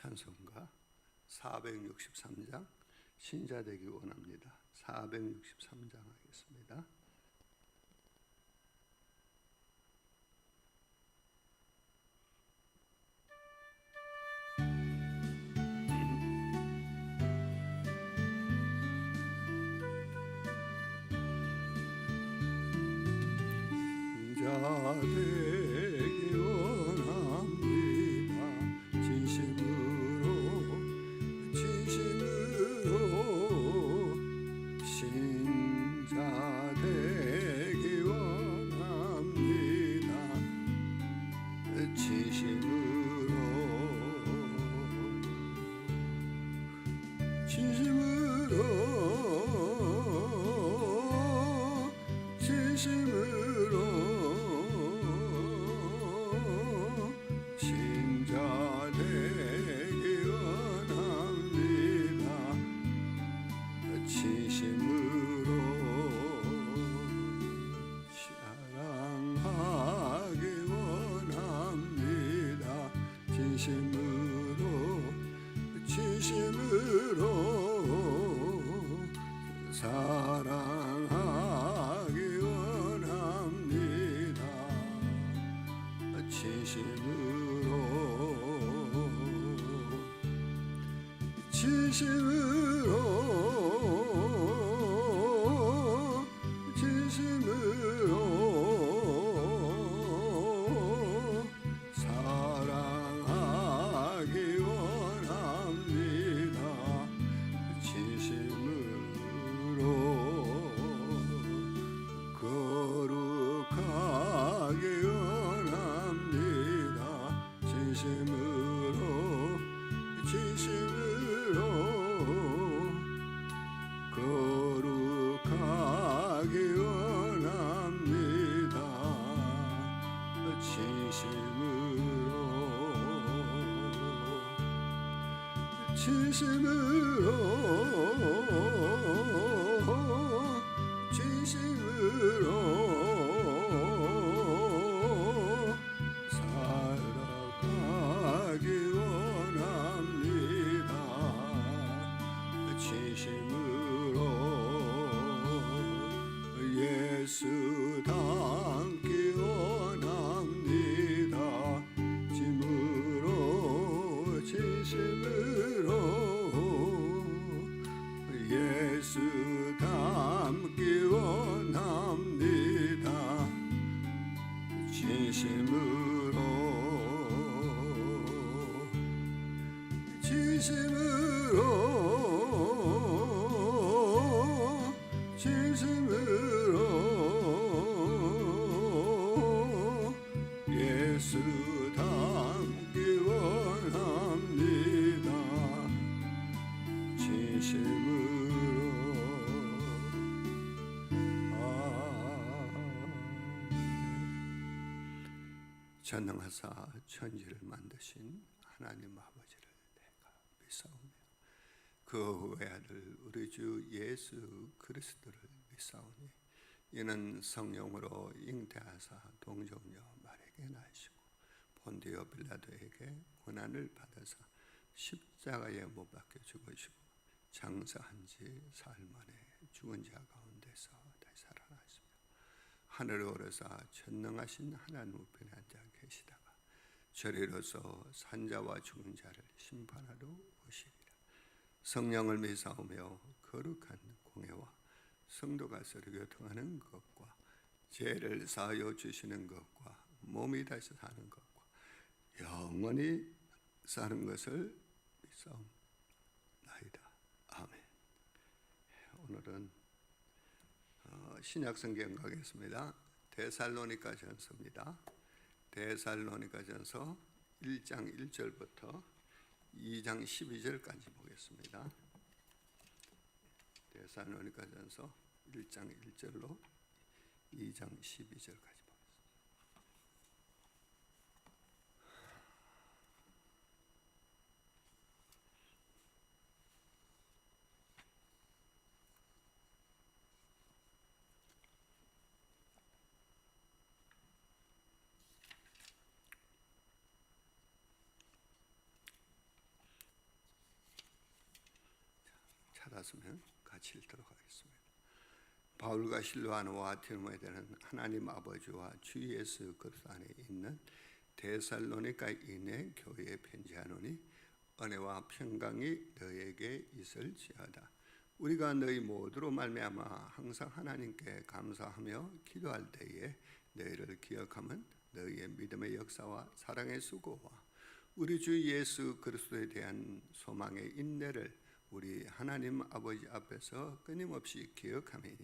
찬송가 463장 신자되기 원합니다. 463장 하겠습니다. 신자되기 원합니다. 진심으로 신자되기 원합니다. 진심으로 신자되기 원합니다. 진심으로 사랑하기 원합니다. 진심으로 사랑하기 원합니다. 진심으로 사랑하기 원합니다. 진심으로 거룩하기 원합니다. 진심으로 거룩하기 원합니다. 진심으로 살아가기 원합니다. 진심으로 예수 닮기 원합니다. 진심으로 예수 닮기 원합니다. 진심으로 예수 닮기 원합니다. 진심으로 전능하사 천지를 만드신 하나님 아버지를 내가 믿사오며 그 외아들 우리 주 예수 그리스도를 믿사오니 이는 성령으로 잉태하사 동정녀 마리아에게 나시고 본디오 빌라도에게 고난을 받아사 십자가에 못 박혀 죽으시고 장사한 지 사흘 만에 죽은 자 가운데서 다시 살아나시며 하늘에 오르사 전능하신 하나님 우편에 앉아 계시다가 저리로서 산자와 죽은 자를 심판하러 오시리라. 성령을 믿사오며 거룩한 공회와 성도가 서로 교통하는 것과 죄를 사하여 주시는 것과 몸이 다시 사는 것과 영원히 사는 것을 믿사옵나이다. 아멘. 오늘은 신약성경 가겠습니다. 데살로니가전서입니다. 데살로니가전서 1장 1절부터 2장 12절까지 보겠습니다. 데살로니가전서 1장 1절로 2장 12절까지 보겠습니다. 받았으면 같이 읽도록 하겠습니다. 바울과 실바나와 디모데는 하나님 아버지와 주 예수 그리스도 안에 있는 데살로니가인의 교회에 편지하노니 은혜와 평강이 너에게 있을지어다. 우리가 너희 모두로 말미암아 항상 하나님께 감사하며 기도할 때에 너희를 기억하면 너희의 믿음의 역사와 사랑의 수고와 우리 주 예수 그리스도에 대한 소망의 인내를 우리 하나님 아버지 앞에서 끊임없이 기억하매니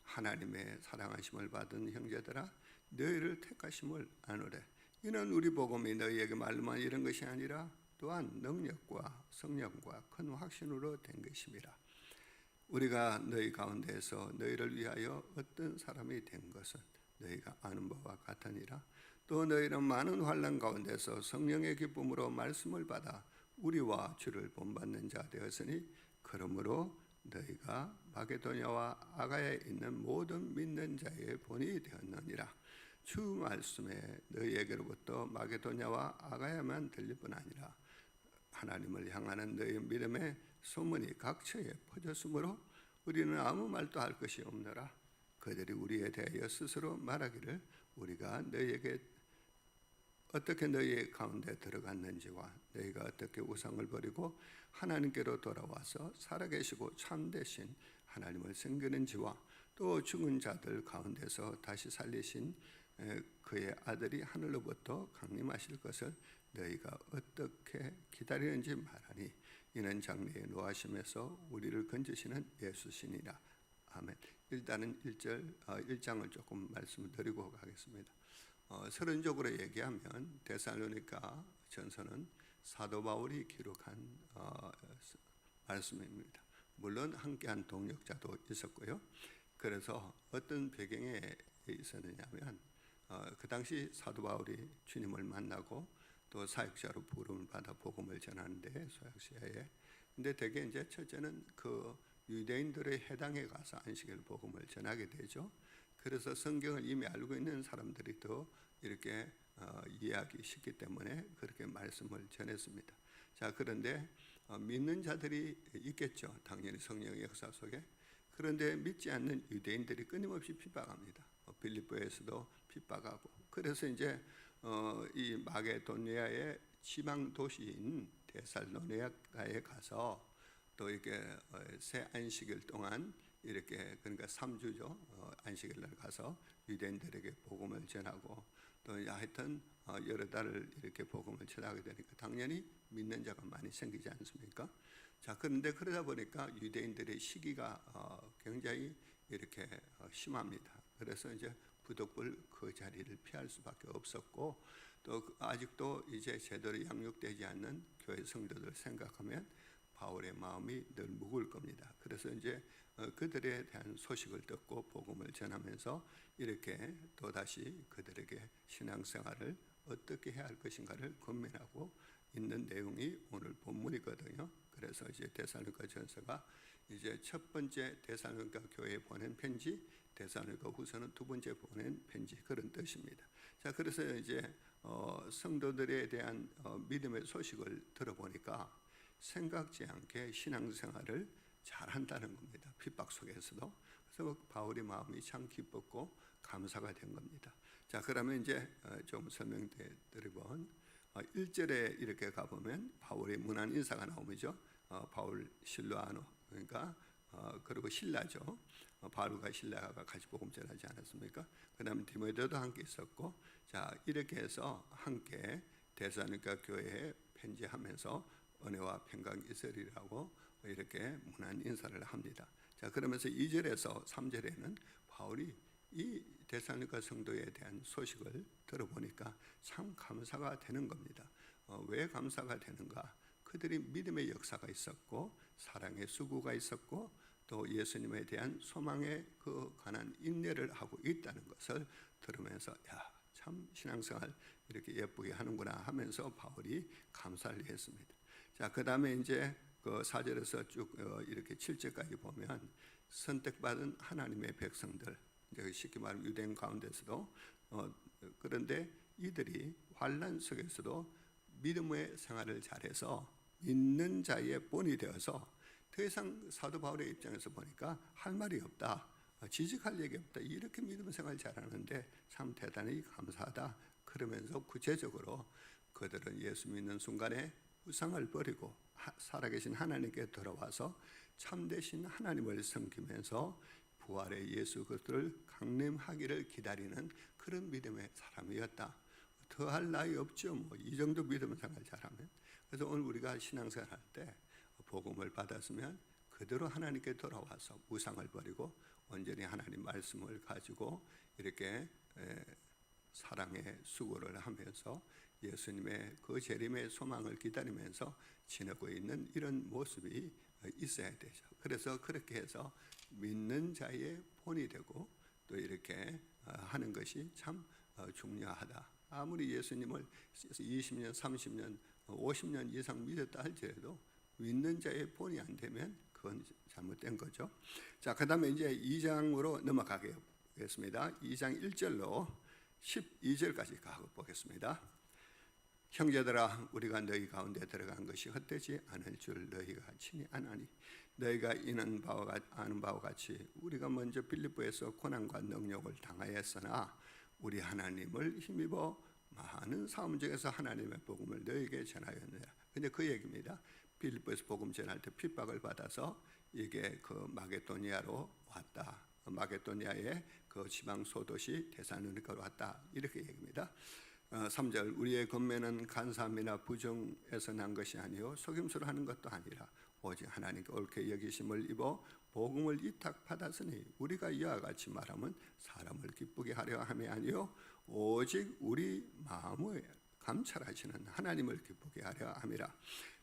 하나님의 사랑하심을 받은 형제들아 너희를 택하심을 아노래. 이는 우리 복음이 너희에게 말로만 이런 것이 아니라 또한 능력과 성령과 큰 확신으로 된 것임이라. 우리가 너희 가운데서 너희를 위하여 어떤 사람이 된 것은 너희가 아는 바와 같으니라. 또 너희는 많은 환난 가운데서 성령의 기쁨으로 말씀을 받아 우리와 주를 본받는 자 되었으니 그러므로 너희가 마게도냐와 아가야에 있는 모든 믿는 자의 본이 되었느니라. 주 말씀에 너희에게로부터 마게도냐와 아가야만 들릴 뿐 아니라 하나님을 향하는 너희 믿음의 소문이 각처에 퍼졌으므로 우리는 아무 말도 할 것이 없노라. 그들이 우리에 대하여 스스로 말하기를 우리가 너희에게 어떻게 너희 가운데 들어갔는지와 너희가 어떻게 우상을 버리고 하나님께로 돌아와서 살아계시고 참되신 하나님을 섬기는지와 또 죽은 자들 가운데서 다시 살리신 그의 아들이 하늘로부터 강림하실 것을 너희가 어떻게 기다리는지 말하니 이는 장래에 노하심에서 우리를 건지시는 예수시니라. 아멘. 일단은 1장을 조금 말씀을 드리고 가겠습니다. 서론적으로 얘기하면 데살로니가 전서는 사도 바울이 기록한 말씀입니다. 물론 함께한 동역자도 있었고요. 그래서 어떤 배경에 있었느냐면 그 당시 사도 바울이 주님을 만나고 또 사역자로 부름을 받아 복음을 전하는데 소약시야에 근데 대개 이제 첫째는 그 유대인들의 해당에 가서 안식일 복음을 전하게 되죠. 그래서 성경을 이미 알고 있는 사람들이 더 이렇게 이해하기 쉽기 때문에 그렇게 말씀을 전했습니다. 자, 그런데 믿는 자들이 있겠죠. 당연히 성령의 역사 속에. 그런데 믿지 않는 유대인들이 끊임없이 핍박합니다. 빌립보에서도 핍박하고. 그래서 이제 이 마게도니아의 지방 도시인 데살로니가에 가서 또 이렇게 새 안식일 동안 이렇게 그러니까 3주죠. 안식일 날 가서 유대인들에게 복음을 전하고 또 하여튼 여러 달을 이렇게 복음을 전하게 되니까 당연히 믿는 자가 많이 생기지 않습니까? 자, 그런데 그러다 보니까 유대인들의 시기가 굉장히 이렇게 심합니다. 그래서 이제 부득불 그 자리를 피할 수밖에 없었고 또 아직도 이제 제대로 양육되지 않는 교회 성도들 생각하면 바울의 마음이 늘 무거울 겁니다. 그래서 이제 그들에 대한 소식을 듣고 복음을 전하면서 이렇게 또다시 그들에게 신앙생활을 어떻게 해야 할 것인가를 고민하고 있는 내용이 오늘 본문이거든요. 그래서 이제 데살로니가 전서가 이제 첫 번째 데살로니가 교회에 보낸 편지, 데살로니가 후서는 두 번째 보낸 편지 그런 뜻입니다. 자, 그래서 이제 성도들에 대한 믿음의 소식을 들어보니까 생각지 않게 신앙생활을 잘 한다는 겁니다. 핍박 속에서도. 그래서 바울의 마음이 참 기뻤고 감사가 된 겁니다. 자, 그러면 이제 좀 설명드리고 1절에 이렇게 가보면 바울의 문안 인사가 나오죠. 바울 실로아노 그러니까 그리고 신라죠. 바울과 신라가 같이 복음 전하지 않았습니까? 그다음에 디모데도 함께 있었고 자, 이렇게 해서 함께 데살로니가 교회에 편지하면서 은혜와 평강이 있으리라고 이렇게 문안 인사를 합니다. 자, 그러면서 2절에서 3절에는 바울이 이 데살로니가 성도에 대한 소식을 들어보니까 참 감사가 되는 겁니다. 왜 감사가 되는가? 그들이 믿음의 역사가 있었고 사랑의 수고가 있었고 또 예수님에 대한 소망의 그 관한 인내를 하고 있다는 것을 들으면서 야, 참 신앙생활 이렇게 예쁘게 하는구나 하면서 바울이 감사를 했습니다. 자, 그 다음에 이제 그 4절에서 쭉 이렇게 7절까지 보면 선택받은 하나님의 백성들, 이제 쉽게 말하면 유대인 가운데서도 그런데 이들이 환난 속에서도 믿음의 생활을 잘해서 믿는 자의 본이 되어서 더 이상 사도 바울의 입장에서 보니까 할 말이 없다, 지적할 얘기 없다, 이렇게 믿음 생활 잘하는데 참 대단히 감사하다. 그러면서 구체적으로 그들은 예수 믿는 순간에 우상을 버리고 살아계신 하나님께 돌아와서 참되신 하나님을 섬기면서 부활의 예수 그리스도를 강림하기를 기다리는 그런 믿음의 사람이었다. 더할 나위 없죠. 이 정도 믿음 생활 잘하면. 그래서 오늘 우리가 신앙생활 할 때 복음을 받았으면 그대로 하나님께 돌아와서 우상을 버리고 온전히 하나님 말씀을 가지고 이렇게 사랑의 수고를 하면서 예수님의 그 재림의 소망을 기다리면서 지내고 있는 이런 모습이 있어야 되죠. 그래서 그렇게 해서 믿는 자의 본이 되고 또 이렇게 하는 것이 참 중요하다. 아무리 예수님을 20년, 30년, 50년 이상 믿었다 할지라도 믿는 자의 본이 안 되면 그건 잘못된 거죠. 자, 그다음에 이제 2장으로 넘어가겠습니다. 2장 1절로 12절까지 가보겠습니다. 형제들아, 우리가 너희 가운데 들어간 것이 헛되지 않을 줄 너희가 친히 아나니 너희가 아는 바와 같이 우리가 먼저 빌립보에서 고난과 능욕을 당하였으나 우리 하나님을 힘입어 많은 싸움 중에서 하나님의 복음을 너희에게 전하였느니라. 근데 그 얘기입니다. 빌립보에서 복음 전할 때 핍박을 받아서 이게 그 마게도니아로 왔다. 마게도니아의 그 지방 소도시 데살로니가로 왔다. 이렇게 얘기입니다. 3절 우리의 권면은 간사함이나 부정에서 난 것이 아니요 속임수로 하는 것도 아니라 오직 하나님께 옳게 여기심을 입어 복음을 위탁받았으니 우리가 이와 같이 말하면 사람을 기쁘게 하려 함이 아니요 오직 우리 마음을 감찰하시는 하나님을 기쁘게 하려 함이라.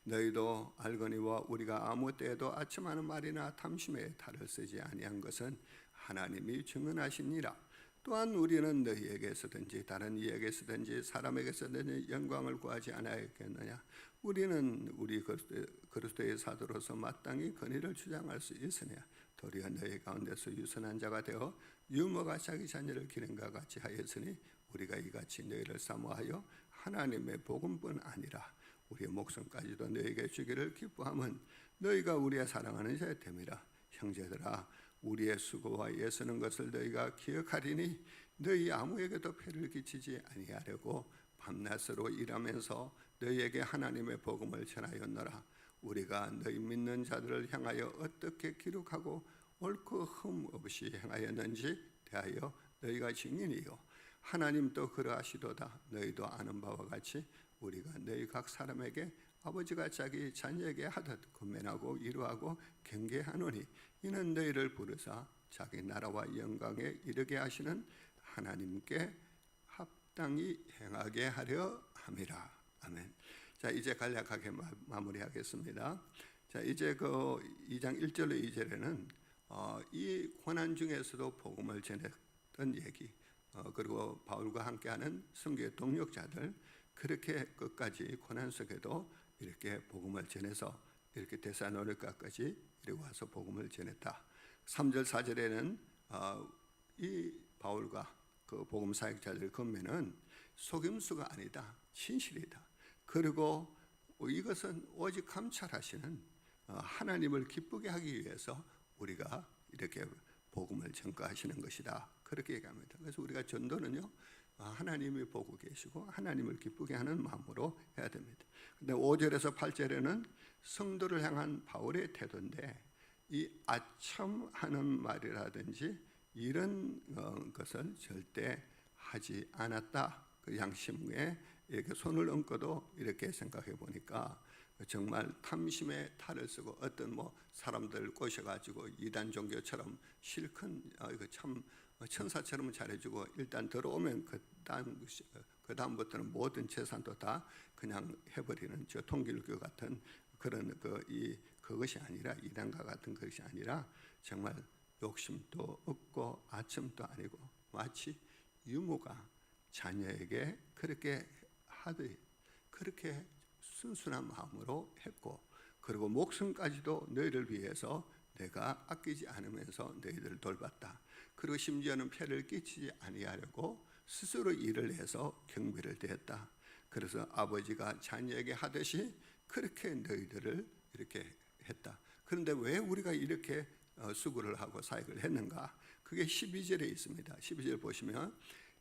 너희도 알거니와 우리가 아무 때에도 아첨하는 말이나 탐심에 탈을 쓰지 아니한 것은 하나님이 증언하시니라. 또한 우리는 너희에게서든지 다른 이에게서든지 사람에게서든지 영광을 구하지 않아야겠느냐. 우리는 우리 그리스도의 사도로서 마땅히 권위를 주장할 수 있으냐. 도리어 너희 가운데서 유선한 자가 되어 유모가 자기 자녀를 기른과 같이 하였으니 우리가 이같이 너희를 사모하여 하나님의 복음뿐 아니라 우리의 목숨까지도 너희에게 주기를 기뻐함은 너희가 우리의 사랑하는 자의 됨이라. 형제들아, 우리의 수고와 애쓰는 것을 너희가 기억하리니 너희 아무에게도 폐를 끼치지 아니하려고 밤낮으로 일하면서 너희에게 하나님의 복음을 전하였노라. 우리가 너희 믿는 자들을 향하여 어떻게 기록하고 옳고 흠 없이 행하였는지 대하여 너희가 증인이요 하나님도 그러하시도다. 너희도 아는 바와 같이 우리가 너희 각 사람에게 아버지가 자기 자녀에게 하듯 권면하고 위로하고 경계하노니 이는 너희를 부르사 자기 나라와 영광에 이르게 하시는 하나님께 합당히 행하게 하려 함이라. 아멘. 자, 이제 간략하게 마무리하겠습니다. 자, 이제 그 2장 1절로 2절에는 이 고난 중에서도 복음을 전했던 얘기, 그리고 바울과 함께하는 선교의 동역자들, 그렇게 끝까지 고난 속에도 이렇게 복음을 전해서 이렇게 데살로니가까지 이리고 와서 복음을 전했다. 3절 4절에는 이 바울과 그 복음 사역자들 권면은 속임수가 아니다, 진실이다. 그리고 이것은 오직 감찰하시는 하나님을 기쁘게 하기 위해서 우리가 이렇게 복음을 전가하시는 것이다. 그렇게 얘기합니다. 그래서 우리가 전도는요, 하나님이 보고 계시고 하나님을 기쁘게 하는 마음으로 해야 됩니다. 근데 5절에서 8절에는 성도를 향한 바울의 태도인데, 이 아첨하는 말이라든지 이런 것을 절대 하지 않았다. 그 양심에 이렇게 손을 얹고도 이렇게 생각해 보니까 정말 탐심에 탈을 쓰고 어떤 사람들 꼬셔가지고 이단 종교처럼 실컷 참 천사처럼 잘해주고 일단 들어오면 그 다음부터는 모든 재산도 다 그냥 해버리는 저 통일교 같은 그런 그것이 아니라, 이단과 같은 것이 아니라 정말 욕심도 없고 아첨도 아니고 마치 유모가 자녀에게 그렇게 하듯 그렇게 순순한 마음으로 했고, 그리고 목숨까지도 너희를 위해서 내가 아끼지 않으면서 너희들을 돌봤다. 그리고 심지어는 폐를 끼치지 아니하려고 스스로 일을 해서 경비를 대했다. 그래서 아버지가 자녀에게 하듯이 그렇게 너희들을 이렇게 했다. 그런데 왜 우리가 이렇게 수고를 하고 사역을 했는가? 그게 12절에 있습니다. 12절 보시면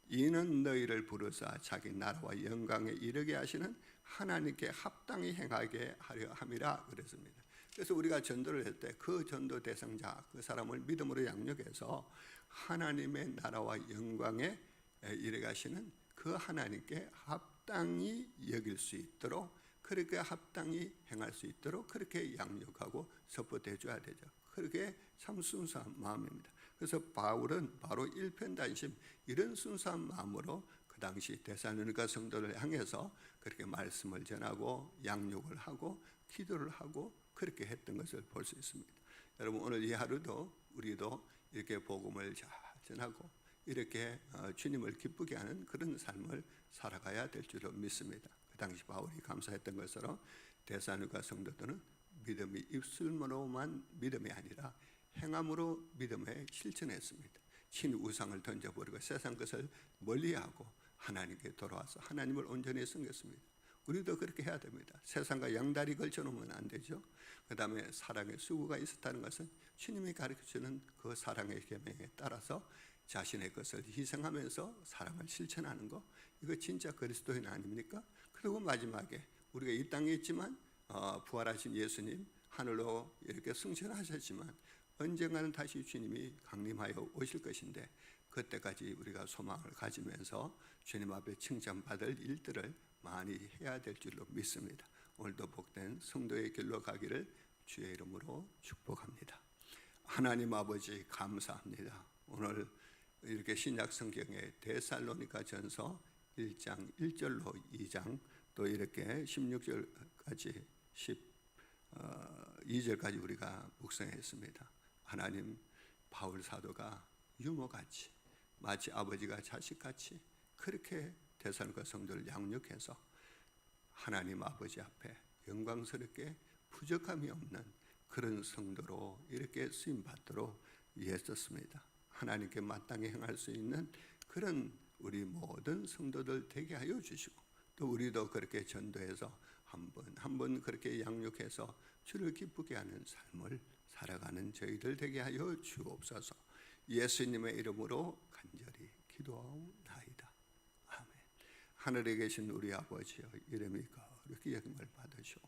이는 너희를 부르사 자기 나라와 영광에 이르게 하시는 하나님께 합당히 행하게 하려 함이라 그랬습니다. 그래서 우리가 전도를 할 때 그 전도 대상자 그 사람을 믿음으로 양육해서 하나님의 나라와 영광에 이르게 하시는 그 하나님께 합당히 여길 수 있도록, 그렇게 합당히 행할 수 있도록 그렇게 양육하고 서포트해 줘야 되죠. 그렇게 참 순수한 마음입니다. 그래서 바울은 바로 일편단심 이런 순수한 마음으로 그 당시 데살로니가 성도를 향해서 그렇게 말씀을 전하고 양육을 하고 기도를 하고 그렇게 했던 것을 볼 수 있습니다. 여러분, 오늘 이 하루도 우리도 이렇게 복음을 잘 전하고 이렇게 주님을 기쁘게 하는 그런 삶을 살아가야 될 줄로 믿습니다. 그 당시 바울이 감사했던 것처럼 데살로니가 성도들은 믿음이 입술로만 믿음이 아니라 행함으로 믿음에 실천했습니다. 친히 우상을 던져버리고 세상 것을 멀리하고 하나님께 돌아와서 하나님을 온전히 섬겼습니다. 우리도 그렇게 해야 됩니다. 세상과 양다리 걸쳐놓으면 안 되죠. 그 다음에 사랑의 수고가 있었다는 것은 주님이 가르쳐주는 그 사랑의 계명에 따라서 자신의 것을 희생하면서 사랑을 실천하는 거, 이거 진짜 그리스도인 아닙니까? 그리고 마지막에 우리가 이 땅에 있지만 부활하신 예수님 하늘로 이렇게 승천하셨지만 언젠가는 다시 주님이 강림하여 오실 것인데 그때까지 우리가 소망을 가지면서 주님 앞에 칭찬받을 일들을 많이 해야 될 줄로 믿습니다. 오늘도 복된 성도의 길로 가기를 주의 이름으로 축복합니다. 하나님 아버지 감사합니다. 오늘 이렇게 신약 성경의 데살로니가 전서 1장 1절로 2장 또 이렇게 16절까지 12절까지 우리가 묵상했습니다. 하나님, 바울 사도가 유모같이 마치 아버지가 자식같이 그렇게 데살로니가 성도를 양육해서 하나님 아버지 앞에 영광스럽게 부족함이 없는 그런 성도로 이렇게 쓰임받도록 애썼습니다. 하나님께 마땅히 행할 수 있는 그런 우리 모든 성도들 되게 하여 주시고 또 우리도 그렇게 전도해서 한 번 그렇게 양육해서 주를 기쁘게 하는 삶을 살아가는 저희들 되게 하여 주옵소서. 예수님의 이름으로 간절히 기도하옵나이다. 아멘. 하늘에 계신 우리 아버지여, 이름이 거룩히 여김을 받으시오며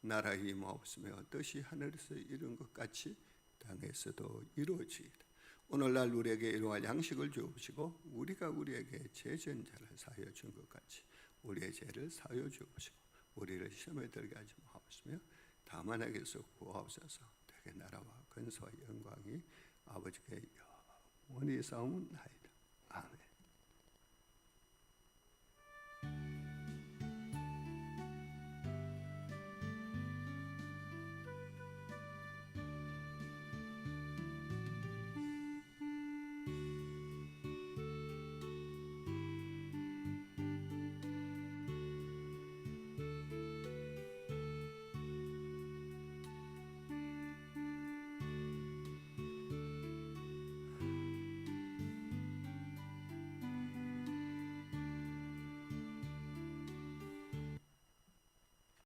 나라의 임하옵시며 뜻이 하늘에서 이룬 것 같이 땅에서도 이루어지이다. 오늘날 우리에게 일용할 양식을 주옵시고 우리가 우리에게 죄진 자를 사하여 준 것 같이 우리의 죄를 사하여 주옵시고 우리를 시험에 들게 하지 마옵시며 다만 에게서 구하옵소서. 되게 나라와 근소와 영광이 아버지께 영원히 싸움나이다.